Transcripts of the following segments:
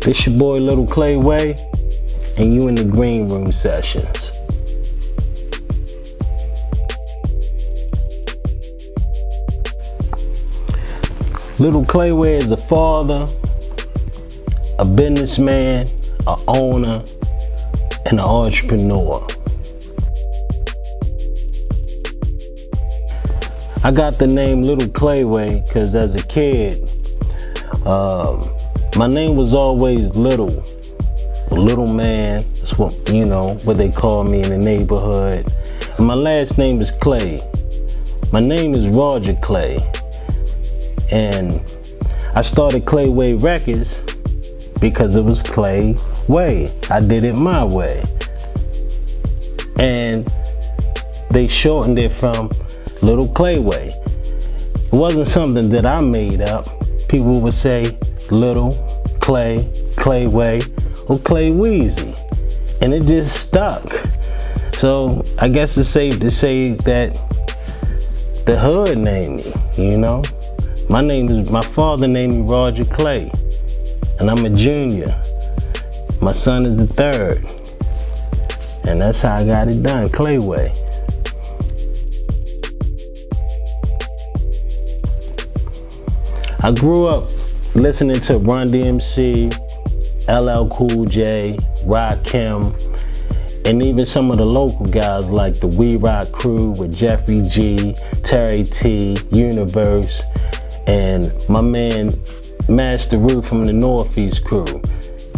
This your boy Little Clayway, and you in the Green Room Sessions. Little Clayway is a father, a businessman, an owner, and an entrepreneur. I got the name Little Clayway because as a kid, my name was always Little man. That's what they call me in the neighborhood. And my last name is Clay. My name is Roger Clay. And I started Clayway Records because it was Clay Way. I did it my way. And they shortened it from Little Clayway. It wasn't something that I made up. People would say Little, Clay, Clayway, or Clay Weezy. And it just stuck. So I guess it's safe to say that the hood named me, My father named me Roger Clay, and I'm a junior. My son is the third. And that's how I got it done, Clayway. I grew up listening to Run DMC, LL Cool J, Rakim, and even some of the local guys like the We Rock Crew with Jeffrey G, Terry T, Universe, and my man Master Roo from the Northeast Crew,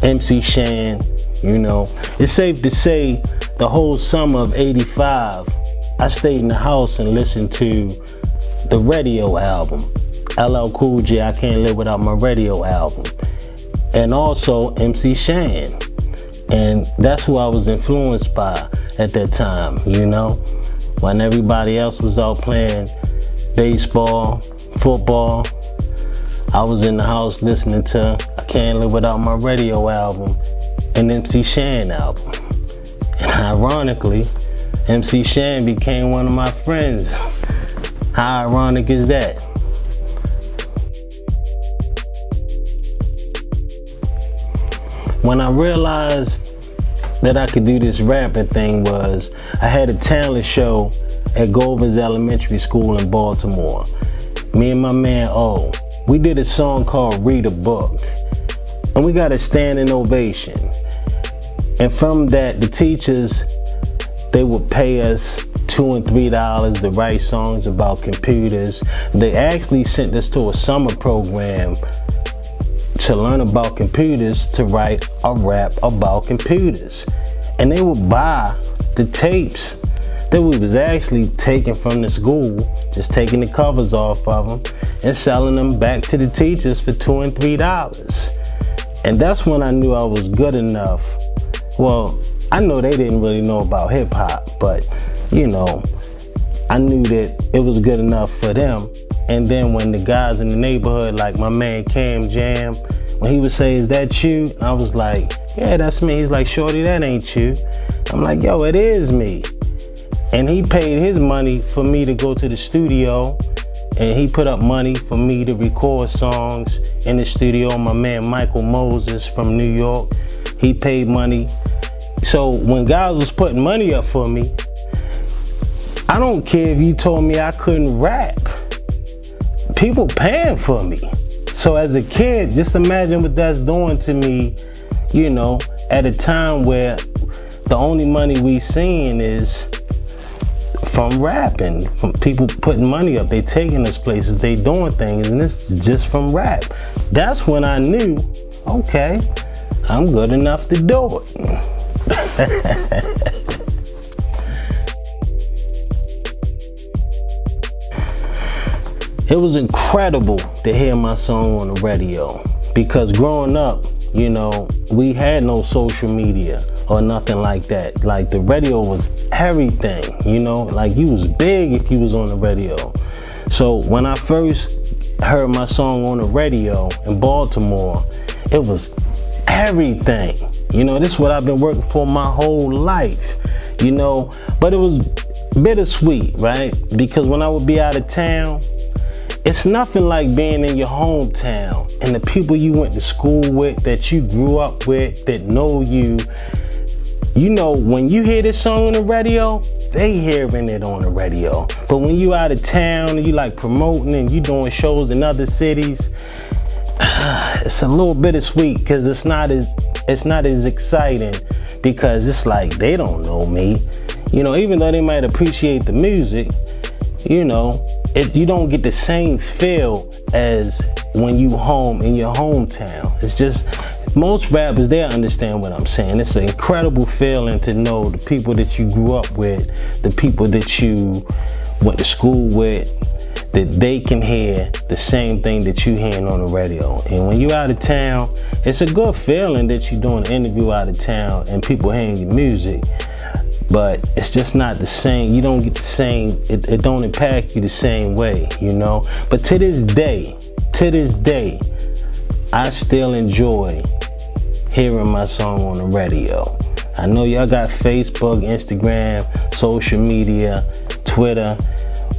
MC Shan. It's safe to say the whole summer of '85, I stayed in the house and listened to the Radio album. LL Cool J, I Can't Live Without My Radio album. And also MC Shan. And that's who I was influenced by at that time, when everybody else was out playing baseball, football. I was in the house listening to I Can't Live Without My Radio album and MC Shan album. And ironically, MC Shan became one of my friends. How ironic is that? When I realized that I could do this rapping thing was, I had a talent show at Govers Elementary School in Baltimore. Me and my man O, we did a song called Read a Book, and we got a standing ovation. And from that, the teachers, they would pay us $2 and $3 to write songs about computers. They actually sent us to a summer program to learn about computers, to write a rap about computers. And they would buy the tapes that we was actually taking from the school, just taking the covers off of them and selling them back to the teachers for $2 and $3. And that's when I knew I was good enough. Well, I know they didn't really know about hip hop, but I knew that it was good enough for them. And then when the guys in the neighborhood, like my man Cam Jam, when he would say, "Is that you?" I was like, "Yeah, that's me." He's like, "Shorty, that ain't you." I'm like, "Yo, it is me." And he paid his money for me to go to the studio, and he put up money for me to record songs in the studio. My man Michael Moses from New York, he paid money. So when guys was putting money up for me, I don't care if you told me I couldn't rap. People paying for me. So as a kid, just imagine what that's doing to me, at a time where the only money we seeing is from rapping, from people putting money up. They taking us places, they doing things, and this is just from rap. That's when I knew, okay, I'm good enough to do it. It was incredible to hear my song on the radio because growing up, we had no social media or nothing like that. Like the radio was everything, like you was big if you was on the radio. So when I first heard my song on the radio in Baltimore, it was everything. This is what I've been working for my whole life, but it was bittersweet, right? Because when I would be out of town it's nothing like being in your hometown and the people you went to school with, that you grew up with, that know you. You know, when you hear this song on the radio, they hearing it on the radio. But when you out of town and you like promoting and you doing shows in other cities, it's a little bittersweet, because it's not as exciting, because it's like they don't know me. You know, even though they might appreciate the music, you know, you don't get the same feel as when you home in your hometown. It's just, most rappers, they understand what I'm saying. It's an incredible feeling to know the people that you grew up with, the people that you went to school with, that they can hear the same thing that you hearing on the radio. And when you out of town, it's a good feeling that you're doing an interview out of town and people hearing your music. But it's just not the same. You don't get the same, it don't impact you the same way, you know? But to this day, I still enjoy hearing my song on the radio. I know y'all got Facebook, Instagram, social media, Twitter,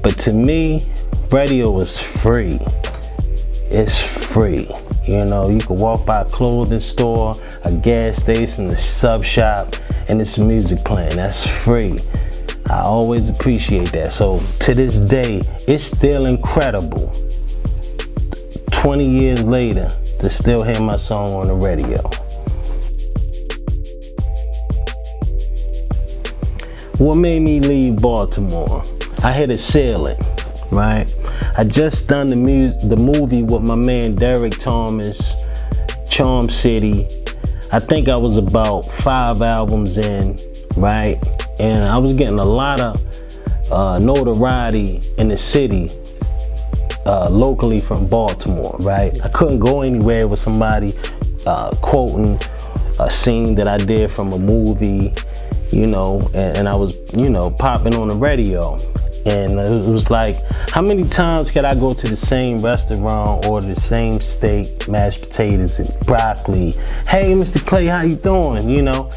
but to me, radio is free. It's free. You know, you can walk by a clothing store, a gas station, a sub shop, and it's music playing. That's free. I always appreciate that. So to this day, it's still incredible, 20 years later, to still hear my song on the radio. What made me leave Baltimore? I hit a ceiling, right? I just done the movie with my man Derek Thomas, Charm City. I think I was about 5 albums in, right? And I was getting a lot of notoriety in the city, locally from Baltimore, right? I couldn't go anywhere with somebody quoting a scene that I did from a movie, you know, and I was, you know, popping on the radio. And it was like, how many times could I go to the same restaurant, order the same steak, mashed potatoes, and broccoli? Hey, Mr. Clay, how you doing? You know,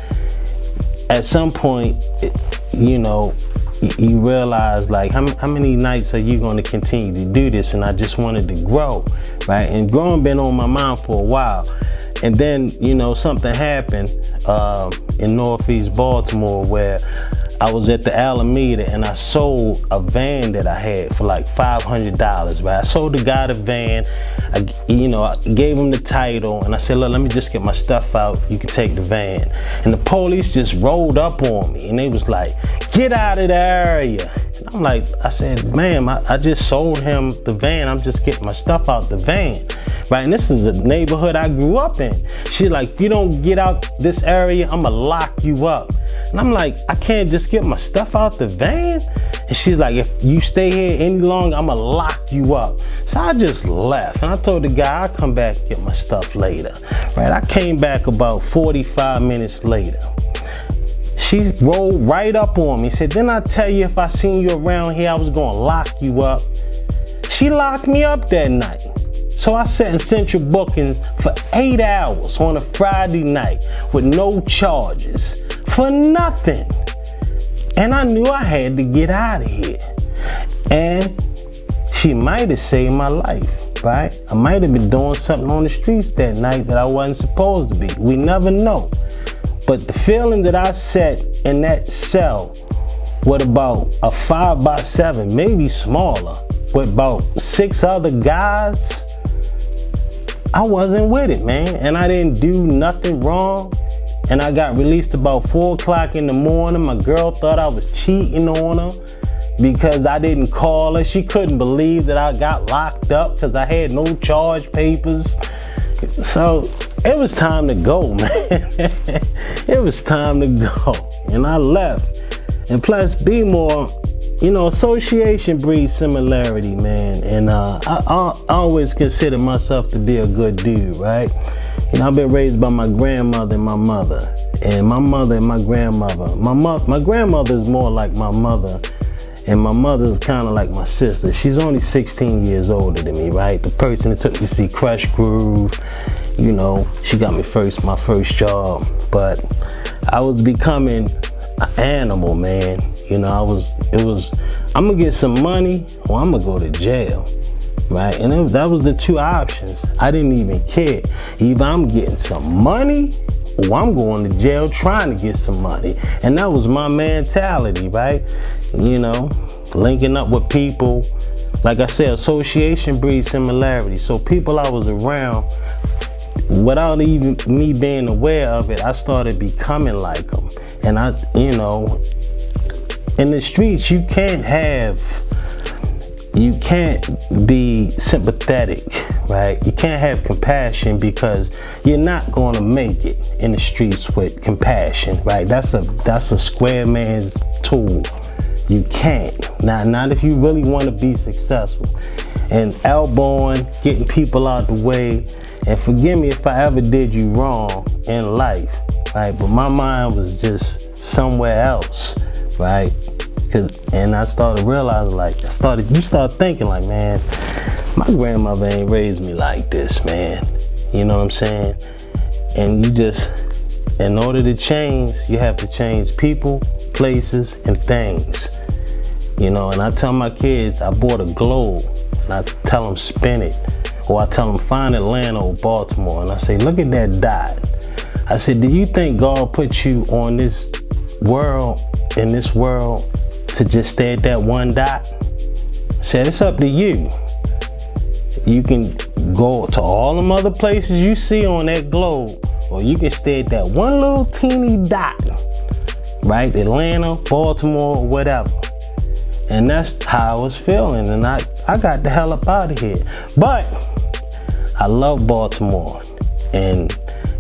at some point, you know, you realize, like, how many nights are you going to continue to do this? And I just wanted to grow, right? And growing been on my mind for a while. And then, you know, something happened in Northeast Baltimore where I was at the Alameda and I sold a van that I had for like $500, right? I sold the guy the van, I gave him the title, and I said, look, let me just get my stuff out, you can take the van. And the police just rolled up on me and they was like, get out of the area. And I'm like, I said, ma'am, I just sold him the van, I'm just getting my stuff out the van, right? And this is a neighborhood I grew up in. She's like, if you don't get out this area, I'ma lock you up. And I'm like, I can't just get my stuff out the van? And she's like, if you stay here any longer, I'ma lock you up. So I just left, and I told the guy I'll come back and get my stuff later, right? I came back about 45 minutes later. She rolled right up on me, said, didn't I tell you if I seen you around here, I was gonna lock you up? She locked me up that night. So I sat in central bookings for 8 hours on a Friday night with no charges, for nothing. And I knew I had to get out of here. And she might have saved my life, right? I might have been doing something on the streets that night that I wasn't supposed to be. We never know. But the feeling that I sat in that cell with about a 5x7, maybe smaller, with about 6 other guys, I wasn't with it, man. And I didn't do nothing wrong. And I got released about 4 o'clock in the morning. My girl thought I was cheating on her because I didn't call her. She couldn't believe that I got locked up because I had no charge papers. So it was time to go, man. It was time to go. And I left. And plus, be more, you know, association breeds similarity, man. And I always consider myself to be a good dude, right? You know, I've been raised by my grandmother and my mother. And my mother and my grandmother. My grandmother is more like my mother. And my mother is kind of like my sister. She's only 16 years older than me, right? The person that took me to see Crush Groove, you know, she got me my first job. But I was becoming an animal, man. You know, I'm gonna get some money or I'm gonna go to jail. right? And that was the two options. I didn't even care. Either I'm getting some money or I'm going to jail trying to get some money. And that was my mentality, right? You know, linking up with people. Like I said, association breeds similarity. So people I was around, without even me being aware of it, I started becoming like them. And I, you know, in the streets, you can't be sympathetic, right? You can't have compassion because you're not going to make it in the streets with compassion, right? That's a square man's tool. You can't. Not if you really want to be successful. And elbowing, getting people out the way, and forgive me if I ever did you wrong in life, right? But my mind was just somewhere else, right? And I started realizing, like, you start thinking, like, man, my grandmother ain't raised me like this, man. You know what I'm saying? And you just, in order to change, you have to change people, places, and things. You know, and I tell my kids, I bought a globe, and I tell them spin it. Or I tell them find Atlanta or Baltimore, and I say, look at that dot. I said, do you think God put you on this world, in this world, to just stay at that one dot? I said, it's up to you. You can go to all them other places you see on that globe, or you can stay at that one little teeny dot, right? Atlanta, Baltimore, whatever. And that's how I was feeling, and I got the hell up out of here. But I love Baltimore, and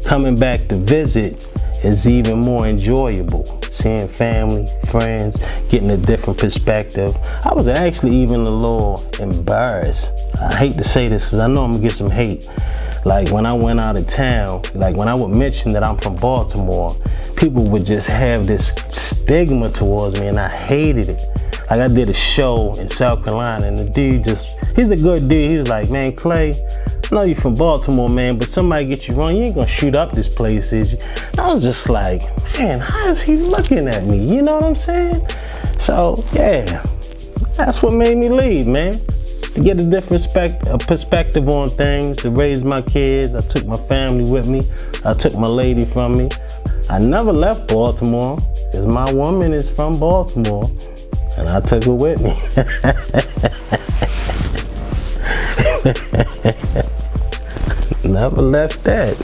coming back to visit is even more enjoyable. Seeing family, friends, getting a different perspective. I was actually even a little embarrassed. I hate to say this because I know I'm gonna get some hate. Like when I went out of town, like when I would mention that I'm from Baltimore, people would just have this stigma towards me, and I hated it. Like I did a show in South Carolina, and the dude he's a good dude. He was like, man, Clay, I know you're from Baltimore, man, but somebody get you wrong, you ain't gonna shoot up this place, is you? And I was just like, man, how is he looking at me? You know what I'm saying? So, yeah, that's what made me leave, man. To get a different perspective on things, to raise my kids. I took my family with me. I took my lady from me. I never left Baltimore, because my woman is from Baltimore. And I took her with me. Never left that.